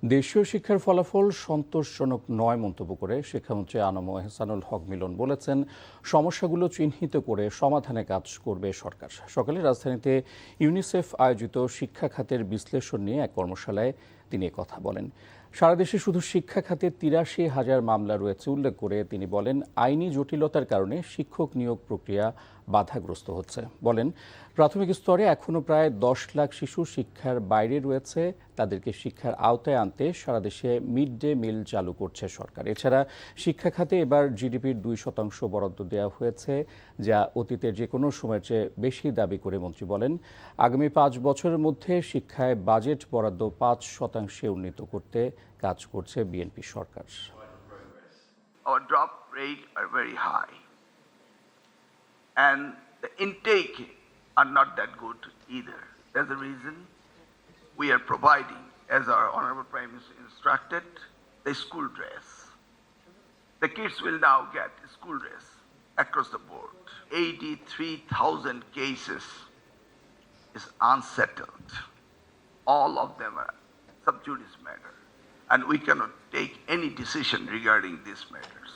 দেশীয় শিক্ষার ফলাফল সন্তোষজনক নয় মন্তব্য করে শিক্ষামন্ত্রী আনম এহসানুল হক মিলন বলেছেন, সমস্যাগুলো চিহ্নিত করে সমাধানে কাজ করবে সরকার। সকালে রাজধানীতে ইউনিসেফ আয়োজিত শিক্ষা খাতের বিশ্লেষণ নিয়ে এক কর্মশালায় তিনি কথা বলেন। সারা দেশে শুধু শিক্ষা খাতে ৮৩,০০০ মামলা রয়েছে উল্লেখ করে তিনি বলেন, আইনি জটিলতার কারণে শিক্ষক নিয়োগ প্রক্রিয়া বাধাগ্রস্ত হচ্ছে। বলেন, প্রাথমিক স্তরে এখনও প্রায় ১০ লাখ শিশু শিক্ষার বাইরে রয়েছে। তাদেরকে শিক্ষার আওতায় আনতে সারা দেশে মিড ডে মিল চালু করছে সরকার। এছাড়া শিক্ষা খাতে এবার জিডিপির ২% বরাদ্দ দেওয়া হয়েছে, যা অতীতের যে কোনো সময়ের চেয়ে বেশি দাবি করে মন্ত্রী বলেন, আগামী ৫ বছরের মধ্যে শিক্ষায় বাজেট বরাদ্দ ৫% উন্নীত করতে কাজ করছে BNP Sarkar. Our drop rate are very high and the intake are not that good either. That's the reason we are providing, as our Honorable Prime Minister instructed, the school dress. The kids will now get school dress across the board. 83,000 cases is unsettled. All of them are sub judice matter, and we cannot take any decision regarding these matters.